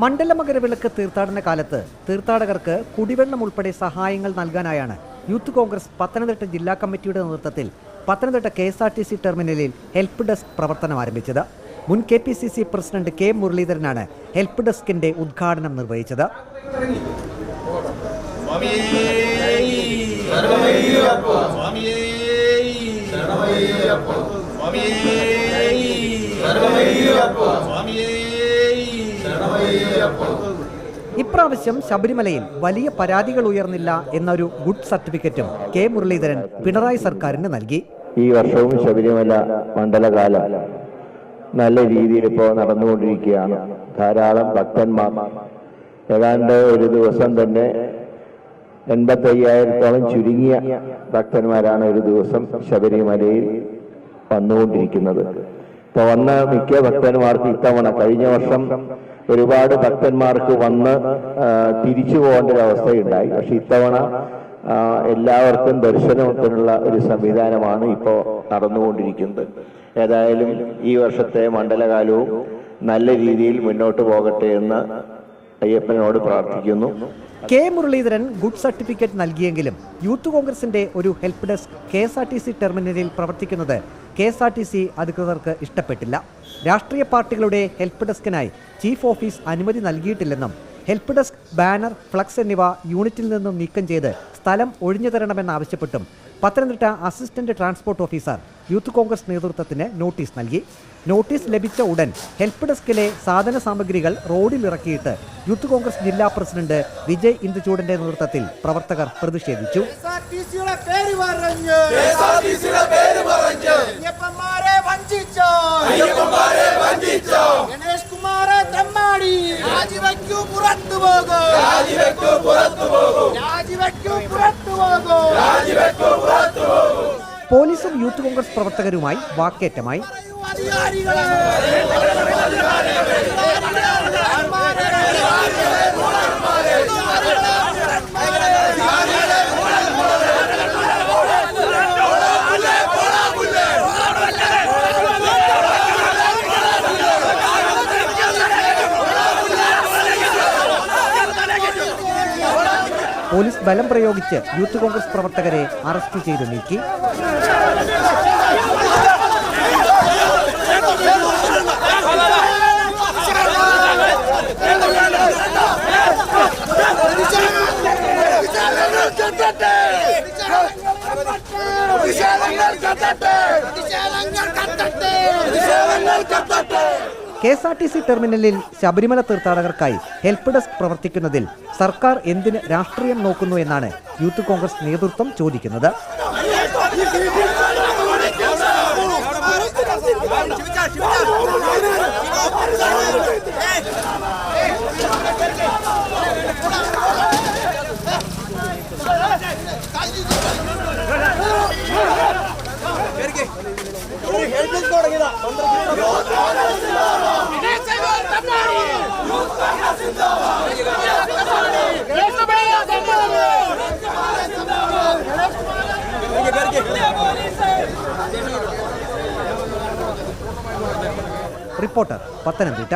മണ്ഡലമകരവിളക്ക് തീർത്ഥാടന കാലത്ത് തീർത്ഥാടകർക്ക് കുടിവെള്ളം ഉൾപ്പെടെ സഹായങ്ങൾ നൽകാനായാണ് യൂത്ത് കോൺഗ്രസ് പത്തനംതിട്ട ജില്ലാ കമ്മിറ്റിയുടെ നേതൃത്വത്തിൽ പത്തനംതിട്ട KSRTC ടെർമിനലിൽ ഹെൽപ്പ് ഡെസ്ക് പ്രവർത്തനം ആരംഭിച്ചത്. മുൻ KPCC പ്രസിഡന്റ് K മുരളീധരനാണ് ഹെൽപ്പ് ഡെസ്കിന്റെ ഉദ്ഘാടനം നിർവഹിച്ചത്. ഇപ്രാവശ്യം ശബരിമലയിൽ വലിയ പരാതികൾ ഉയർന്നില്ല എന്നൊരു ഗുഡ് സർട്ടിഫിക്കറ്റും K മുരളീധരൻ പിണറായി സർക്കാരിന് നൽകി. ഈ വർഷവും ശബരിമല മണ്ഡലകാലം നല്ല രീതിയിൽ ഇപ്പോൾ നടന്നുകൊണ്ടിരിക്കുകയാണ്. ധാരാളം ഭക്തന്മാർ ഏതാണ്ട് ഒരു ദിവസം തന്നെ 85,000-ഓളം ചുരുങ്ങിയ ഭക്തന്മാരാണ് ഒരു ദിവസം ശബരിമലയിൽ വന്നുകൊണ്ടിരിക്കുന്നത്. ഇപ്പൊ വന്ന മിക്ക ഭക്തന്മാർക്ക് ഇത്തവണ കഴിഞ്ഞ വർഷം ഒരുപാട് ഭക്തന്മാർക്ക് വന്ന് തിരിച്ചു പോകേണ്ട ഒരു അവസ്ഥയുണ്ടായി. പക്ഷെ ഇത്തവണ എല്ലാവർക്കും ദർശനത്തിനുള്ള ഒരു സംവിധാനമാണ് ഇപ്പോൾ നടന്നുകൊണ്ടിരിക്കുന്നത്. ഏതായാലും ഈ വർഷത്തെ മണ്ഡലകാലവും നല്ല രീതിയിൽ മുന്നോട്ട് പോകട്ടെ എന്ന് അയ്യപ്പനോട് പ്രാർത്ഥിക്കുന്നു. K മുരളീധരൻ ഗുഡ് സർട്ടിഫിക്കറ്റ് നൽകിയെങ്കിലും യൂത്ത് കോൺഗ്രസിന്റെ ഒരു ഹെൽപ്പ് ഡെസ്ക് KSRTC ടെർമിനലിൽ പ്രവർത്തിക്കുന്നത് KSRTC അധികൃതർക്ക് ഇഷ്ടപ്പെട്ടില്ല. രാഷ്ട്രീയ പാർട്ടികളുടെ ഹെൽപ്പ് ഡെസ്കിനായി ചീഫ് ഓഫീസ് അനുമതി നൽകിയിട്ടില്ലെന്നും ഹെൽപ്പ് ഡെസ്ക് ബാനർ, ഫ്ലക്സ് എന്നിവ യൂണിറ്റിൽ നിന്നും നീക്കം ചെയ്ത് സ്ഥലം ഒഴിഞ്ഞു തരണമെന്നാവശ്യപ്പെട്ടും Pathanamthitta assistant transport officer Youth Congress നേതൃത്വത്തിന് നോട്ടീസ് നൽകി. നോട്ടീസ് ലഭിച്ച ഉടൻ ഹെൽപ്പ് ഡെസ്കിലെ സാധന സാമഗ്രികൾ റോഡിൽ ഇറക്കിയിട്ട് യൂത്ത് കോൺഗ്രസ് ജില്ലാ പ്രസിഡന്റ് വിജയ് ഇന്ദുചൂടിന്റെ നേതൃത്വത്തിൽ പ്രവർത്തകർ പ്രതിഷേധിച്ചു. പോലീസും യൂത്ത് കോൺഗ്രസ് പ്രവർത്തകരുമായി വാക്കേറ്റമായി. പോലീസ് ബലം പ്രയോഗിച്ച് യൂത്ത് കോൺഗ്രസ് പ്രവർത്തകരെ അറസ്റ്റ് ചെയ്ത് നീക്കി. KSRTC ടെർമിനലിൽ ശബരിമല തീർത്ഥാടകർക്കായി ഹെൽപ്പ് ഡെസ്ക് പ്രവർത്തിക്കുന്നതിൽ സർക്കാർ എന്തിന് രാഷ്ട്രീയം നോക്കുന്നു എന്നാണ് യൂത്ത് കോൺഗ്രസ് നേതൃത്വം ചോദിക്കുന്നത്. റിപ്പോർട്ടർ, പത്തനംതിട്ട.